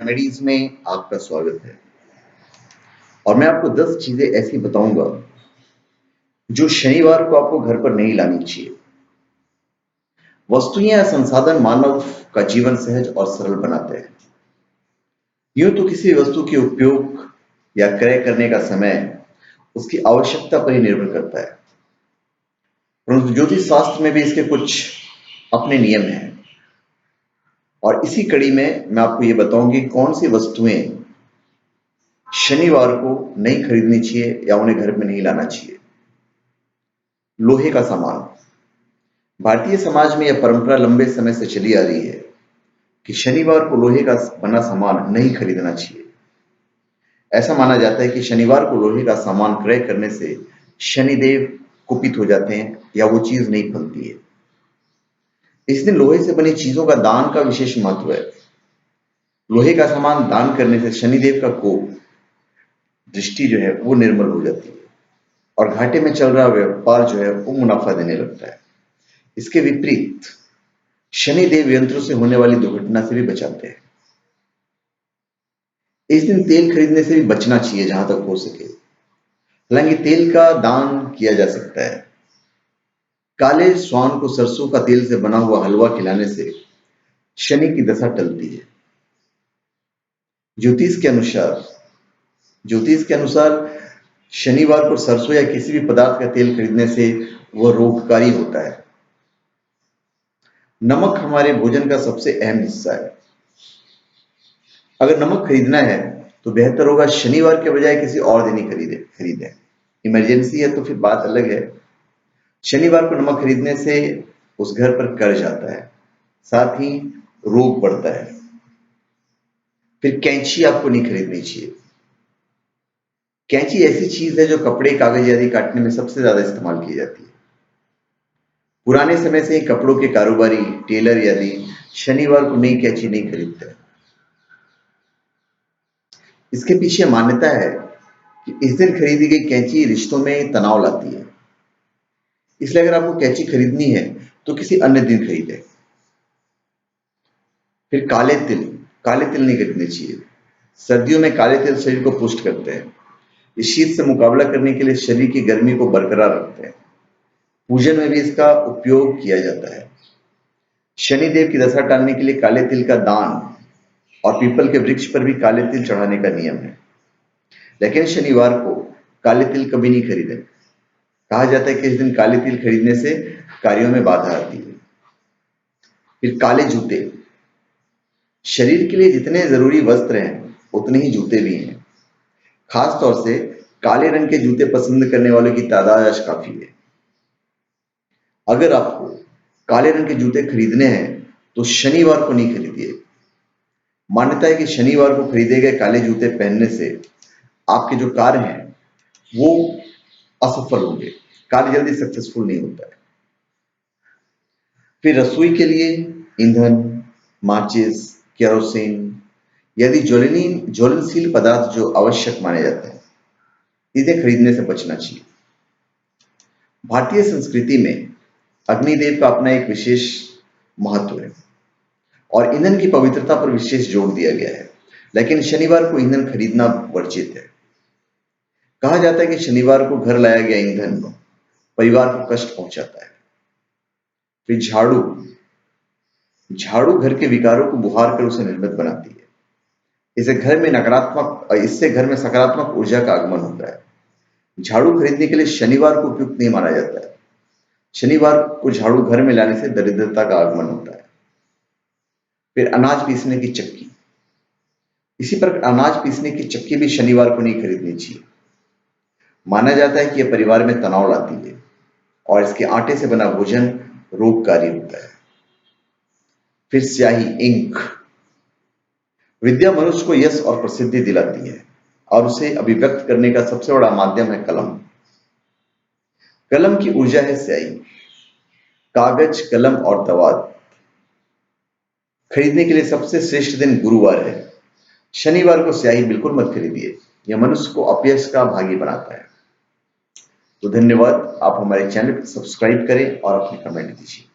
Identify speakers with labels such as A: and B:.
A: Remedies में आपका स्वागत है। और मैं आपको 10 चीजें ऐसी बताऊंगा जो शनिवार को आपको घर पर नहीं लानी चाहिए। वस्तुएं या संसाधन मानव का जीवन सहज और सरल बनाते हैं। यूं तो किसी वस्तु के उपयोग या क्रय करने का समय उसकी आवश्यकता पर ही निर्भर करता है, परंतु ज्योतिष शास्त्र में भी इसके कुछ अपने नियम हैं। और इसी कड़ी में मैं आपको ये बताऊंगी कौन सी वस्तुएं शनिवार को नहीं खरीदनी चाहिए या उन्हें घर में नहीं लाना चाहिए। लोहे का सामान। भारतीय समाज में यह परंपरा लंबे समय से चली आ रही है कि शनिवार को लोहे का बना सामान नहीं खरीदना चाहिए। ऐसा माना जाता है कि शनिवार को लोहे का सामान क्रय करने से शनिदेव कुपित हो जाते हैं या वो चीज नहीं फलती है। इस दिन लोहे से बनी चीजों का दान का विशेष महत्व है। लोहे का सामान दान करने से शनिदेव का कोप, दृष्टि जो है वो निर्मल हो जाती है और घाटे में चल रहा व्यापार जो है वो मुनाफा देने लगता है। इसके विपरीत शनिदेव यंत्रों से होने वाली दुर्घटना से भी बचाते हैं। इस दिन तेल खरीदने से भी बचना चाहिए जहां तक हो सके। हालांकि तेल का दान किया जा सकता है। काले श्वान को सरसों का तेल से बना हुआ हलवा खिलाने से शनि की दशा टलती है। ज्योतिष के अनुसार शनिवार को सरसों या किसी भी पदार्थ का तेल खरीदने से वह रोगकारी होता है। नमक हमारे भोजन का सबसे अहम हिस्सा है। अगर नमक खरीदना है तो बेहतर होगा शनिवार के बजाय किसी और दिन ही खरीदें। इमरजेंसी है तो फिर बात अलग है। शनिवार को नमक खरीदने से उस घर पर कर्ज आता है, साथ ही रोग बढ़ता है। फिर कैंची आपको नहीं खरीदनी चाहिए। कैंची ऐसी चीज है जो कपड़े, कागज आदि काटने में सबसे ज्यादा इस्तेमाल की जाती है। पुराने समय से ही कपड़ों के कारोबारी, टेलर आदि शनिवार को नई कैंची नहीं खरीदते। इसके पीछे मान्यता है कि इस दिन खरीदी गई कैंची रिश्तों में तनाव लाती है। इसलिए अगर आपको कैंची खरीदनी है तो किसी अन्य दिन खरीदें। फिर काले तिल नहीं खरीदने चाहिए। सर्दियों में काले तिल शरीर को पुष्ट करते हैं। इस शीत से मुकाबला करने के लिए शरीर की गर्मी को बरकरार रखते हैं। पूजन में भी इसका उपयोग किया जाता है। शनिदेव की दशा टालने के लिए काले तिल का दान और पीपल के वृक्ष पर भी काले तिल चढ़ाने का नियम है। लेकिन शनिवार को काले तिल कभी नहीं खरीदें। कहा जाता है कि इस दिन काले तिल खरीदने से कार्यों में बाधा आती है। फिर काले जूते। शरीर के लिए जितने जरूरी वस्त्र हैं उतने ही जूते भी हैं। खास तौर से काले रंग के जूते पसंद करने वालों की तादाद आज काफी है। अगर आपको काले रंग के जूते खरीदने हैं तो शनिवार को नहीं खरीदिए। मान्यता है कि शनिवार को खरीदे गए काले जूते पहनने से आपके जो कार्य हैं वो असफल होंगे। कार्य जल्दी सक्सेसफुल नहीं होता है। फिर रसोई के लिए ईंधन, माचिस, केरोसिन यदि ज्वलनशील पदार्थ जो आवश्यक माने जाते हैं, इन्हें खरीदने से बचना चाहिए। भारतीय संस्कृति में अग्निदेव का अपना एक विशेष महत्व है और ईंधन की पवित्रता पर विशेष जोर दिया गया है। लेकिन शनिवार को ईंधन खरीदना वर्जित है। कहा जाता है कि शनिवार को घर लाया गया ईंधन परिवार को कष्ट पहुंचाता है। फिर झाड़ू घर के विकारों को बुहार कर उसे निर्मित बनाती है। इससे घर में सकारात्मक ऊर्जा का आगमन होता है। झाड़ू खरीदने के लिए शनिवार को उपयुक्त नहीं माना जाता है। शनिवार को झाड़ू घर में लाने से दरिद्रता का आगमन होता है। फिर अनाज पीसने की चक्की। इसी प्रकार अनाज पीसने की चक्की भी शनिवार को नहीं खरीदनी चाहिए। माना जाता है कि यह परिवार में तनाव लाती है और इसके आटे से बना भोजन रोगकारी होता है। फिर स्याही, इंक। विद्या मनुष्य को यश और प्रसिद्धि दिलाती है और उसे अभिव्यक्त करने का सबसे बड़ा माध्यम है कलम। कलम की ऊर्जा है स्याही। कागज, कलम और दवात खरीदने के लिए सबसे श्रेष्ठ दिन गुरुवार है। शनिवार को स्याही बिल्कुल मत खरीदिए। यह मनुष्य को अपयश का भागी बनाता है। तो धन्यवाद। आप हमारे चैनल को सब्सक्राइब करें और अपने कमेंट दीजिए।